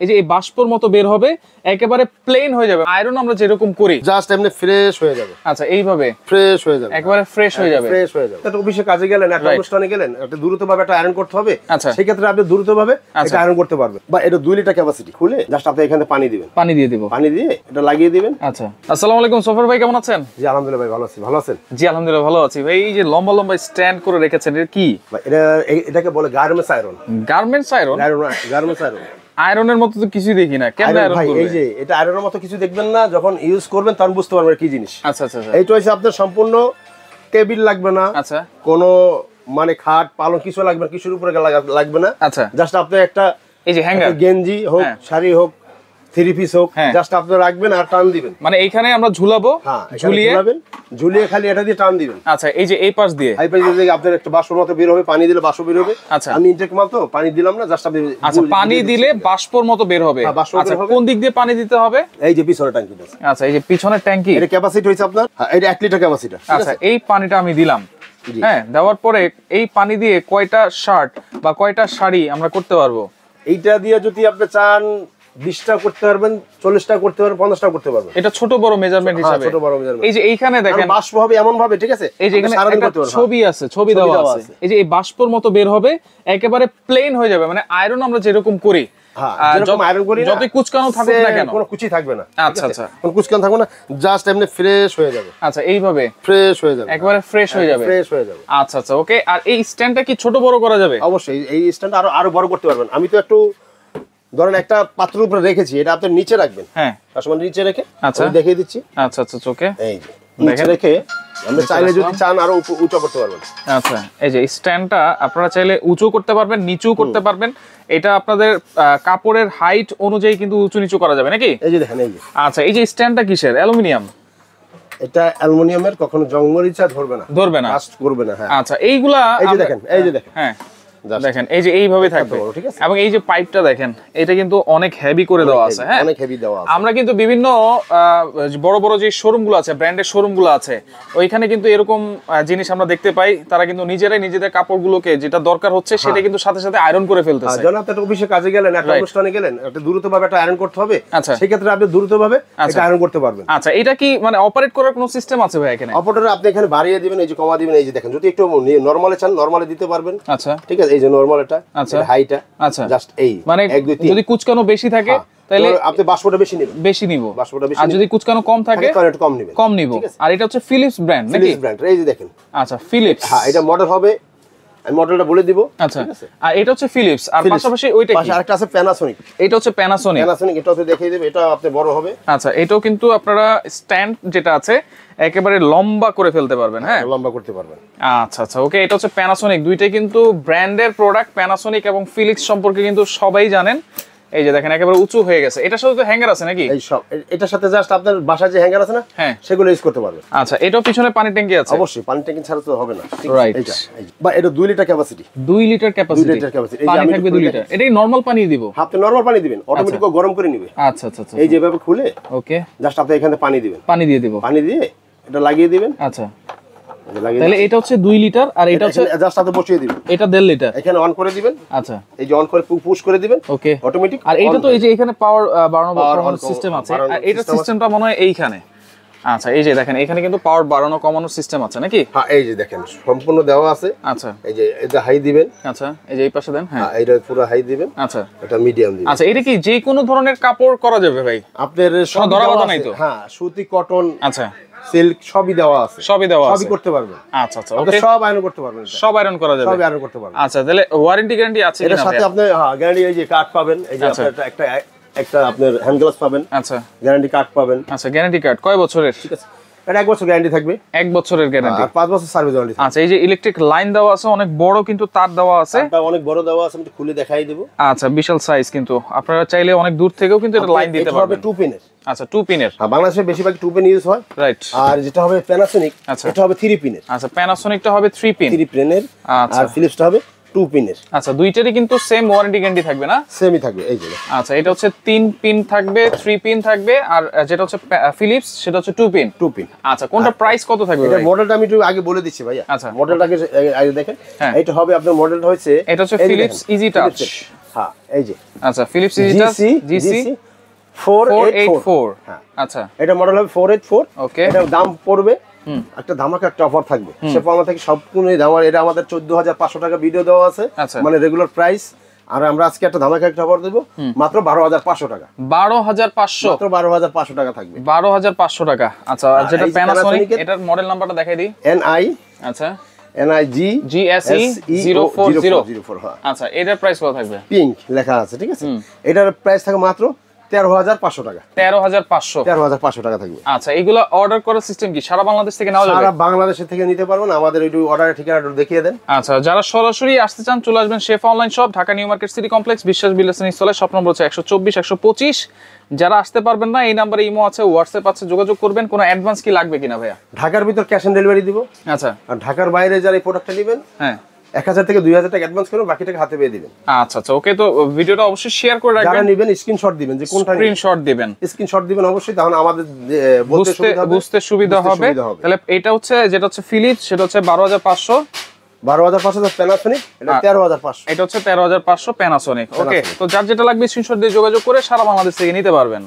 এই যে এই বাষ্পর মতো বের হবে, একেবারে প্লেন হয়ে যাবে। আয়রন আমরা যেরকম করি জাস্ট এমনি ফ্রেশ হয়ে যাবে। আচ্ছা, এইভাবে ফ্রেশ হয়ে যাবে, একেবারে ফ্রেশ হয়ে যাবে। ফ্রেশ হয়ে যাবে। একটা অফিসে কাজে গেলেন, একটা অনুষ্ঠানে গেলেন, একটা দ্রুতভাবে একটা আয়রন করতে হবে। আচ্ছা, সেই ক্ষেত্রে আপনি দ্রুতভাবে এটা আয়রন করতে পারবেন। বা এটা 2 লিটার ক্যাপাসিটি, খুলে জাস্ট আপনি এখানে পানি দিবেন, পানি দিয়ে দিব, পানি দিয়ে এটা লাগিয়ে দিবেন। আচ্ছা, আসসালামু আলাইকুম সফর ভাই, কেমন আছেন? জি আলহামদুলিল্লাহ ভাই, ভালো আছি। ভালো আছেন? জি আলহামদুলিল্লাহ ভালো আছি ভাই। এই যে লম্বা লম্বা স্ট্যান্ড করে রেখেছেন, এটা কি? এটাকে বলে garments iron. Garments iron? Garments iron. আয়রনের মতো তো কিছুই দেখি না, কেন আয়রন করবে? এই যে এটা আয়রনের মতো কিছু দেখবেন না, যখন ইউজ করবেন তখন বুঝতে পারবেন কি জিনিস। আচ্ছা আচ্ছা, এইটা হচ্ছে আপনার সম্পূর্ণ টেবিল লাগবে না, আচ্ছা, কোনো মানে খাট পালং কিছু লাগবে, কিছুর উপরে লাগবে না। আচ্ছা, জাস্ট আপনি একটা এই যে হ্যাঙ্গার, গেঞ্জি হোক, শাড়ি হোক, 3 পিস হোক, জাস্ট আপনি রাখবেন আর টান দিবেন। মানে এইখানে আমরা ঝুলাবো, ঝুলিয়ে খালি এটা দিয়ে টান দিবেন। আচ্ছা, এই যে এই পাশ দিয়ে আপনার একটা বাষ্পর মতো বের হবে, পানি দিলে বাষ্প বের হবে। আচ্ছা, আমি ইনটেক মাল তো পানি দিলাম না, জাস্ট আপনি আচ্ছা পানি দিলে বাষ্পর মতো বের হবে। আচ্ছা, কোন দিক দিয়ে পানি দিতে হবে? এই যে পিছনের ট্যাঙ্কি আছে। আচ্ছা, এই যে পিছনের ট্যাঙ্কি, এটা ক্যাপাসিটি হইছে আপনার, এটা 1 লিটার ক্যাপাসিটি। আচ্ছা, এই পানিটা আমি দিলাম, হ্যাঁ, দেওয়ার পরে এই পানি দিয়ে কয়টা শার্ট বা কয়টা শাড়ি আমরা করতে পারবো? এইটা দিয়ে যদি আপনি চান 20টা করতে পারবেন, 40টা করতে পারবেন, 50টা করতে পারবেন। এটা ছোট বড় মেজারমেন্ট হিসাবে। ছোট বড় মেজারমেন্ট। এই যে এইখানে দেখেন বাষ্প হবে এমন ভাবে, ঠিক আছে? এই যে এখানে একটা ছবি আছে, ছবি দেওয়া আছে। এই যে এই বাষ্পর মতো বের হবে, একেবারে প্লেন হয়ে যাবে। মানে আয়রন আমরা যেরকম করি, যতই কুচকানো থাকুক না কেন, কোনো কুচি থাকবে না। আচ্ছা আচ্ছা, কোনো কুচকানো থাকবে না, জাস্ট এমনি ফ্রেশ হয়ে যাবে। আচ্ছা, এইভাবে ফ্রেশ হয়ে যাবে, একেবারে ফ্রেশ হয়ে যাবে, ফ্রেশ হয়ে যাবে। আচ্ছা আচ্ছা, ওকে। আর এই স্ট্যান্ডটা কি ছোট বড় করা যাবে? অবশ্যই এই স্ট্যান্ড আরো বড় করতে পারবেন। আমি তো একটু ধরেন একটা পাত্রের উপরে রেখেছি, এটা আপনি নিচে রাখবেন। হ্যাঁ, আসলে নিচে রেখে আচ্ছা দেখিয়ে দিচ্ছি। আচ্ছা আচ্ছা, ওকে, এই যে নিচে রেখে আমরা চাইলে যদি চান আরো উঁচু করতে পারবেন। আচ্ছা, এই যে স্ট্যান্ডটা আপনারা চাইলে উঁচু করতে পারবেন, নিচু করতে পারবেন। এটা আপনাদের কাপড়ের হাইট অনুযায়ী কিন্তু উঁচু নিচু করা যাবে নাকি? এই যে দেখেন, এই যে আচ্ছা, এই যে স্ট্যান্ডটা কিসের? অ্যালুমিনিয়াম? এটা অ্যালুমিনিয়ামের, কখনো জংমরিচা ধরবে না, ধরবে না, কাস্ট করবে না। হ্যাঁ, আচ্ছা, এইগুলা এই যে দেখেন, এই যে দেখেন, হ্যাঁ দেখেন, এই যে এইভাবে থাকবে, ঠিক আছে? এবং এই যে পাইপটা দেখেন, এটা কিন্তু অনেক হেভি করে দেওয়া আছে। হ্যাঁ, অনেক হেভি দেওয়া আছে। আমরা কিন্তু বিভিন্ন বড় বড় যে শোরুম গুলো আছে, ব্র্যান্ডের শোরুম গুলো আছে, ওইখানে কিন্তু এরকম জিনিস আমরা দেখতে পাই। তারা কিন্তু নিজেরাই নিজেদের কাপড়গুলোকে যেটা দরকার হচ্ছে সেটা কিন্তু সাথে সাথে আয়রন করে ফেলতেছে। যখন আপনি অফিসে কাজে গেলেন, একটা অনুষ্ঠানে গেলেন, একটা দ্রুতভাবে একটা আয়রন করতে হবে। আচ্ছা, সেই ক্ষেত্রে আপনি দ্রুতভাবে এটা আয়রন করতে পারবেন। আচ্ছা, এটা কি মানে অপারেট করার কোনো সিস্টেম আছে ভাই এখানে? অপারেটর আপনি এখানে বাড়িয়ে দিবেন, এই যে কমা দিবেন। এই যে দেখেন, যদি একটু নরমালে চান নরমালে দিতে পারবেন। আচ্ছা, ঠিক আছে, এই যে নরমাল এটা, আচ্ছা, হাইটা, আচ্ছা, জাস্ট এই মানে যদি কুচকানো বেশি থাকে তাহলে আপনি বাষ্পটা বেশি নেবেন, বেশি নিব। বাষ্পটা বেশি, আর যদি কুচকানো কম থাকে তাহলে একটু কম নেবেন, কম নিব। আর এটা হচ্ছে ফিলিপস ব্র্যান্ড নাকি? ফিলিপস ব্র্যান্ড, এই যে দেখেন। আচ্ছা, ফিলিপস, হ্যাঁ, এটা মডেল হবে, আমি মডেলটা বলে দিব। আচ্ছা, আর এটা হচ্ছে ফিলিপস, আর পাশাপাশি ওইটা কি? আরেকটা আছে প্যানাসোনিক। এটা হচ্ছে প্যানাসোনিক। প্যানাসোনিক এটা হচ্ছে দেখিয়ে দেব, এটা আপনি বড় হবে। আচ্ছা, এটাও কিন্তু আপনারা স্ট্যান্ড যেটা আছে একেবারে লম্বা করে ফেলতে পারবেন। হ্যাঁ, লম্বা করতে পারবেন। আচ্ছা আচ্ছা, ওকে। এটা হচ্ছে প্যানাসোনিক, দুইটাই কিন্তু ব্র্যান্ডের প্রোডাক্ট। প্যানাসোনিক এবং ফিলিপস সম্পর্কে কিন্তু সবাই জানেন। এই যে দেখেন, একেবারে উঁচু হয়ে গেছে। এটার সাথে তো হ্যাঙ্গার আছে নাকি? এই সব এটার সাথে জাস্ট আপনার বাসায় যে হ্যাঙ্গার আছে না, হ্যাঁ, সেগুলো ইউজ করতে পারবেন। আচ্ছা, এটাও পিছনে পানি ট্যাঙ্কি আছে? অবশ্যই, পানি ট্যাঙ্কি ছাড়া তো হবে না। রাইট, বা এটা 2 litre capacity. 2 litre capacity, 2 litre capacity. এই যে পানি আমি থাকবে 2 লিটার। এটাই নরমাল পানি দিব? আপনি নরমাল পানি দিবেন, অটোমেটিক গরম করে নেবে। আচ্ছা আচ্ছা আচ্ছা, এই যে এভাবে খুলে ওকে, জাস্ট আপনি এখানে পানি দিবেন, পানি দিয়ে দিব, পানি দিয়ে এটা লাগিয়ে দিবেন। আচ্ছা, তাহলে এটা হচ্ছে 2 লিটার আর এটা হচ্ছে জাস্ট আপনি বসিয়ে দিবেন, এটা 1.5 লিটার। এখানে অন করে দিবেন। আচ্ছা, এই যে অন করে পুশ করে দিবেন, ওকে, অটোমেটিক। আর এটা তো এই যে এখানে পাওয়ার বাড়ানো সিস্টেম আছে, আর এটা সিস্টেমটা মনে হয় এইখানে। আচ্ছা, এই যে দেখেন, এখানে কিন্তু পাওয়ার বাড়ানো কমানোর সিস্টেম আছে নাকি? হ্যাঁ, এই যে দেখেন সম্পূর্ণ দেওয়া আছে। আচ্ছা, এই যে এটা হাই দিবেন। আচ্ছা, এই যে এই পাশে দেন। হ্যাঁ, এটা পুরো হাই দিবেন। আচ্ছা, এটা মিডিয়াম দিবেন। আচ্ছা, এটা কি যে কোনো ধরনের কাপড় করা যাবে ভাই? আপনার সব ধরা বাঁধা নাই তো? হ্যাঁ, সুতি, কটন, আচ্ছা, সিল্ক সবই দেওয়া আছে, সবই দেওয়া আছে, সবই করতে পারবেন। আচ্ছা আচ্ছা, ওকে, সব আয়রন করতে পারবেন, সব আয়রন করা যাবে, সব আয়রন করতে পারবেন। আচ্ছা, তাহলে ওয়ারেন্টি গ্যারান্টি আছে কিনা? এর সাথে আপনি গ্যারান্টি, এই যে কার্ড পাবেন, এই যে আপনার একটা আপনার হ্যান্ড গ্লাভস পাবেন। আচ্ছা, গ্যারান্টি কার্ড পাবেন। আচ্ছা, গ্যারান্টি কার্ড কয় বছরের? ঠিক আছে, এটা 1 বছর গ্যারান্টি থাকবে। 1 বছরের গ্যারান্টি, আর 5 বছর সার্ভিস ওয়ারেন্টি। আচ্ছা, এই যে ইলেকট্রিক লাইন দেওয়া আছে, অনেক বড় কিন্তু তার দেওয়া আছে, এটা অনেক বড় দেওয়া আছে, আমি খুলে দেখাই দেব। আচ্ছা, বিশাল সাইজ, কিন্তু আপনারা চাইলে অনেক দূর থেকেও কিন্তু এটা লাইন দিতে পারবেন। 2 পিনের। আচ্ছা, 2 পিনের। বাংলাদেশে বেশিরভাগ 2 পিন ইউজ হয়। রাইট। আর যেটা হবে প্যানাসোনিক, এটা হবে 3 পিনের। আচ্ছা, প্যানাসোনিকটা হবে 3 পিন, 3 পিনের। আচ্ছা, আর ফিলিপসটা হবে 2 পিনের। আচ্ছা, দুইটারই কিন্তু সেম ওয়ারেন্টি গ্যারান্টি থাকবে না? সেমই থাকবে, এই যে। আচ্ছা, এটা হচ্ছে 3 পিন থাকবে, 3 পিন থাকবে, আর যেটা হচ্ছে ফিলিপস সেটা হচ্ছে 2 পিন। 2 পিন। আচ্ছা, কোনটা প্রাইস কত থাকবে? এটা মডেলটা আমি একটু আগে বলে দিচ্ছি ভাইয়া। আচ্ছা, মডেলটাকে আগে দেখেন। এটা হবে আপনার মডেলটা হচ্ছে, এটা হচ্ছে ফিলিপস ইজি টাচ। হ্যাঁ এই যে আচ্ছা ফিলিপস ইজিটাস জিসি 484 হ্যাঁ আচ্ছা এটা মডেল হবে 484 ওকে এটা দাম পড়বে একটা ধামাকা একটা অফার থাকবে সে পাওয়া থেকে সম্পূর্ণ দাম এটা আমাদের 14500 টাকা ভিডিও দেওয়া আছে আচ্ছা। মানে রেগুলার প্রাইস আর আমরা আজকে একটা ধামাকা একটা অফার দেব মাত্র 12500 টাকা 12500 মাত্র 12500 টাকা থাকবে 12500 টাকা আচ্ছা আর যেটা এই যে প্যানাসোনিক Panasonic-এর- এটার মডেল নাম্বারটা দেখাই দিই NI আচ্ছা NIG GSE 040 হ্যাঁ আচ্ছা এটার প্রাইস কত থাকবে পিঙ্ক লেখা আছে ঠিক আছে এটার প্রাইস থাকে মাত্র 13500 টাকা 13500 13500 টাকা থাকবে আচ্ছা এগুলো অর্ডার করার সিস্টেম কি সারা বাংলাদেশ থেকে নেওয়া যাবে সারা বাংলাদেশ থেকে নিতে পারবেন আমাদের একটু অর্ডারের ঠিকানাটা দেখিয়ে দেন আচ্ছা যারা সরাসরি আসতে চান চলে আসবেন chef online shop Dhaka new market city complex বিশ্বাস বিল্ডার্স ইনস্টলে শপ নম্বর হচ্ছে 124 125 যারা আসতে পারবেন না এই নাম্বারে ইমো আছে হোয়াটসঅ্যাপ আছে যোগাযোগ করবেন কোনো অ্যাডভান্স কি লাগবে কিনা ভাইয়া ঢাকার ভিতর ক্যাশ অন ডেলিভারি দিব আচ্ছা আর ঢাকার বাইরে যারা এই প্রোডাক্টটা নেবেন হ্যাঁ 1000 থেকে 2000 টাকা অ্যাডভান্স করুন বাকি টাকা হাতে পেয়ে দিবেন আচ্ছা আচ্ছা ওকে তো ভিডিওটা অবশ্যই শেয়ার করে যারা রাখবেন নেবেন স্ক্রিনশট দিবেন যে কোনটা স্ক্রিনশট দিবেন স্ক্রিনশট দিবেন অবশ্যই তাহলে আমাদের বলতে বুঝতে সুবিধা হবে তাহলে এটা হচ্ছে যেটা হচ্ছে ফিলিপস সেটা হচ্ছে 12500 12500 প্যানাসোনিক এটা 13500 এটা হচ্ছে 13500 প্যানাসোনিক ওকে তো যার যেটা লাগবে স্ক্রিনশট দিয়ে যোগাযোগ করে সারা বাংলাদেশ থেকে নিতে পারবেন